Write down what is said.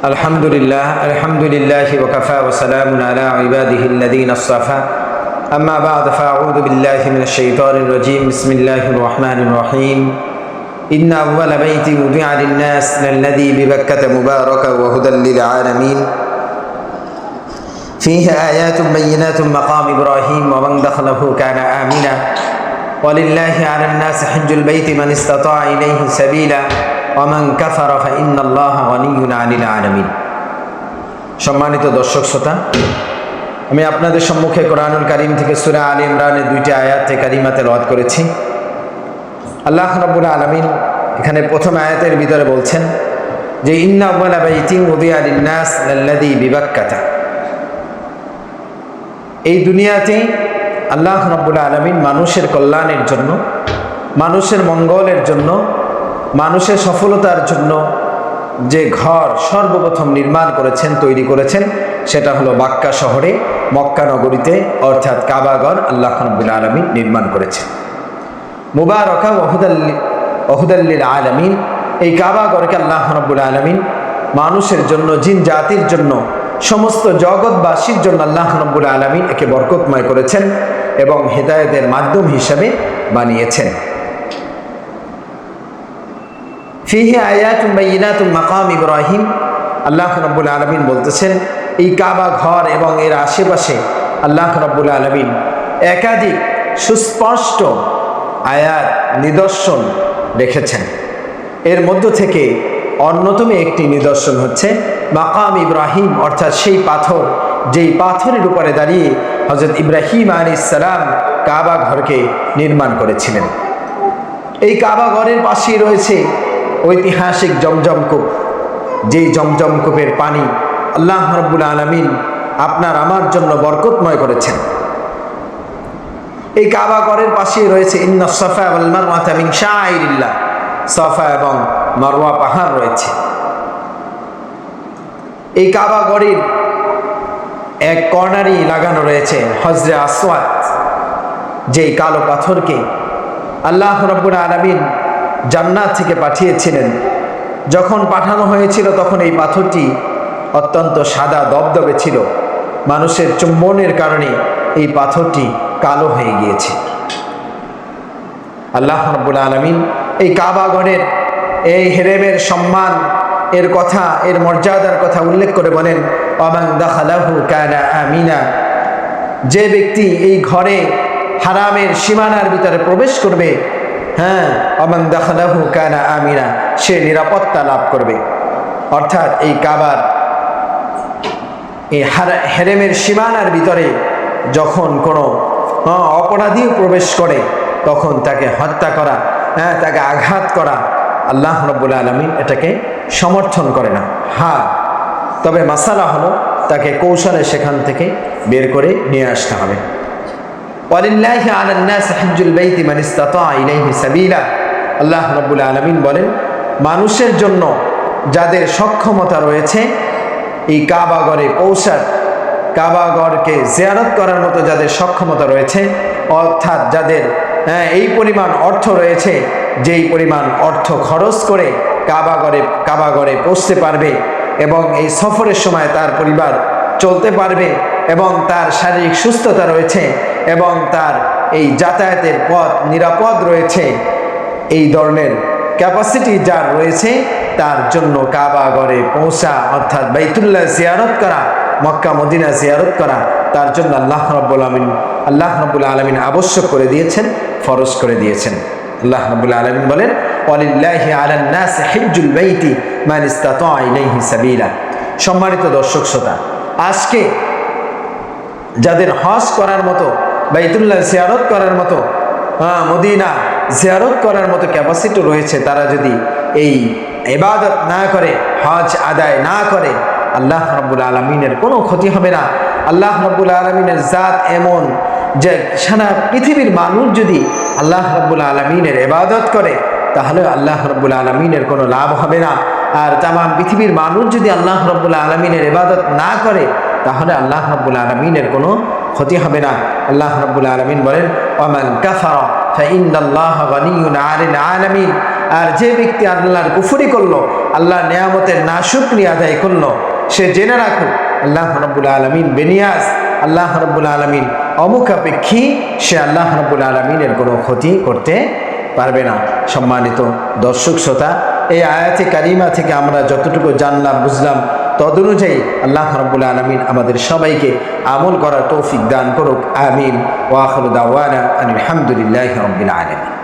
الحمد لله وكفى وسلام على عباده الذين اصطفى أما بعد فأعوذ بالله من الشيطان الرجيم بسم الله الرحمن الرحيم إن أول بيت وضع للناس للذي ببكة مباركا وهدى للعالمين فيه آيات بينات مقام إبراهيم ومن دخله كان آمنا ولله على الناس حج البيت من استطاع إليه سبيلا ومن كفر فإن الله غني عن العالمين। সম্মানিত দর্শক শ্রোতা, আমি আপনাদের সম্মুখে কোরআনুল কারীম থেকে সূরা আলে ইমরানের দুইটি আয়াতে কারিমা তেলাওয়াত করেছি। আল্লাহ রাব্বুল আলামিন এখানে প্রথম আয়াতের ভিতরে বলছেন যে ইন্না আউয়ালা বাইতিন উযিয়া লিন-নাস লাল্লাযী বিবাক্কাতা। এই দুনিয়াতে আল্লাহ রাব্বুল আলামিন মানুষের কল্যাণের জন্য, মানুষের মঙ্গলের জন্য, মানুষের সফলতার জন্য যে ঘর সর্বপ্রথম নির্মাণ করেছেন, তৈরি করেছেন, সেটা হলো বাক্কা শহরে, মক্কা নগরীতে, অর্থাৎ কাবাঘর আল্লাহ রাব্বুল আলামিন নির্মাণ করেছেন। মুবারাকা ওহুদাল লিল আলামিন। এই কাবাঘরকে আল্লাহ রাব্বুল আলামিন মানুষের জন্য, জিন জাতির জন্য, সমস্ত জগৎবাসীর জন্য আল্লাহ রাব্বুল আলামিন একে বরকতময় করেছেন এবং হেদায়েতের মাধ্যম হিসাবে বানিয়েছেন। ফিহি আয়াতুন বাইয়িনাতুন মাকাম ইব্রাহিম। আল্লাহ রাব্বুল আলামিন বলতেছেন এই কাবা ঘর এবং এর আশেপাশে আল্লাহ রাব্বুল আলামিন একাধিক সুস্পষ্ট আয়াত, নিদর্শন রেখেছেন। এর মধ্য থেকে অন্যতম একটি নিদর্শন হচ্ছে মাকাম ইব্রাহিম, অর্থাৎ সেই পাথর, যেই পাথরের উপরে দাঁড়িয়ে হযরত ইব্রাহিম আলাইহিস সালাম কাবা ঘরকে নির্মাণ করেছিলেন। এই কাবা ঘরের পাশেই রয়েছে ঐতিহাসিক জমজম কূপ, যেই জমজম কূপের পানি আল্লাহ রাব্বুল আলামিন আপনার আমার জন্য বরকতময় করেছেন। এই কাবা ঘরের পাশেই রয়েছে ইন্নাস সাফা ওয়াল মারওয়াতা মিন শাআইরিল্লাহ। সাফা এবং মারওয়া পাহাড় রয়েছে। এই কাবা ঘরের এক কর্নারই লাগানো রয়েছে হজরে আসওয়াদ, যেই কালো পাথরকে আল্লাহ রাব্বুল আলামিন জান্নাত থেকে পাঠিয়েছিলেন। যখন পাঠানো হয়েছিল তখন এই পাথরটি অত্যন্ত সাদা দবদবে ছিল। মানুষের চুম্বনের কারণে এই পাথরটি কালো হয়ে গিয়েছে। আল্লাহ রাব্বুল আলামিন এই কাবাঘরের এই হেরেমের সম্মান এর কথা, এর মর্যাদার কথা উল্লেখ করে বলেন ওয়ামান দাখালাহু কানা আমিনা। যে ব্যক্তি এই ঘরে হারামের সীমানার ভিতরে প্রবেশ করবে, ওয়ামান দাখালাহু কানা আমিনা, সে নিরাপত্তা লাভ করবে। অর্থাৎ এই কাবার এই হেরেমের সীমানার ভিতরে যখন কোনো অপরাধী প্রবেশ করে তখন তাকে হত্যা করা, তাকে আঘাত করা আল্লাহ রাব্বুল আলামিন এটাকে সমর্থন করে না। তবে মাসালা হলো তাকে কৌশলে সেখান থেকে বের করে নিয়ে আসতে হবে। ওয়ালিল্লাহি আলান নাস হিজ্জুল বাইতি মান ইসতাতা ইলাইহি সাবিলা। আল্লাহ রাব্বুল আলামিন বলেন মানুষের জন্য যাদের সক্ষমতা রয়েছে এই কাবাঘরে পৌঁছার, কাবাঘরকে জিয়ারত করার মতো যাদের সক্ষমতা রয়েছে, অর্থাৎ যাদের এই পরিমাণ অর্থ রয়েছে, যেই পরিমাণ অর্থ খরচ করে কাবাঘরে পৌঁছতে পারবে এবং এই সফরের সময় তার পরিবার চলতে পারবে এবং তার শারীরিক সুস্থতা রয়েছে এবং তার এই যাতায়াতের পথ নিরাপদ রয়েছে, এই ধরনের ক্যাপাসিটি যার রয়েছে তার জন্য কাবাঘরে পৌঁছা, অর্থাৎ বাইতুল্লাহ জিয়ারত করা, মক্কা মদিনা জিয়ারত করা, তার জন্য আল্লাহ রাব্বুল আলামিন আবশ্যক করে দিয়েছেন, ফরজ করে দিয়েছেন। আল্লাহ রাব্বুল আলামিন বলেন ওয়ালিল্লাহি আলান নাস হিজ্জুল বাইতি মান ইসতাতা ইলাইহি সাবিলা। সম্মানিত দর্শক শ্রোতা, আজকে যাদের হজ করার মতো, বাইতুল্লাহ জিয়ারত করার মতো, মদিনা জিয়ারত করার মতো ক্যাপাসিটি রয়েছে, তারা যদি এই ইবাদত না করে, হজ আদায় না করে, আল্লাহ রাব্বুল আলামিনের কোনো ক্ষতি হবে না। আল্লাহ রাব্বুল আলামিনের জাত এমন যে সারা পৃথিবীর মানুষ যদি আল্লাহ রাব্বুল আলামিনের ইবাদত করে তাহলে আল্লাহ রাব্বুল আলামিনের কোনো লাভ হবে না। আর তামাম পৃথিবীর মানুষ যদি আল্লাহ রাব্বুল আলামিনের ইবাদত না করে তাহলে আল্লাহ রাব্বুল আলামিনের কোনো ক্ষতি হবে না। আল্লাহ রাব্বুল আলামিন বলেন ওয়ামান কাফারা ফাইন্নাল্লাহা গানিয়্যুন আনিল আলামিন। আর যে ব্যক্তি আল্লাহর কুফরি করলো, আল্লাহর নেয়ামতের নাশুকরিয়া আদায় করলো, সে জেনে রাখুক আল্লাহ রাব্বুল আলামিন বেনিয়াজ, আল্লাহ রাব্বুল আলামিন অমুখাপেক্ষী, সে আল্লাহ রাব্বুল আলামিনের কোনো ক্ষতি করতে পারবে না। সম্মানিত দর্শক শ্রোতা, এই আয়াতে কারিমা থেকে আমরা যতটুকু জানলাম বুঝলাম, তদনুযায়ী আল্লাহ রাব্বুল আলামিন আমাদের সবাইকে আমল করার তৌফিক দান করুক। আমিন। ওয়া আখিরু দাওয়ানা আনিল হামদুলিল্লাহি রাব্বিল আলামিন।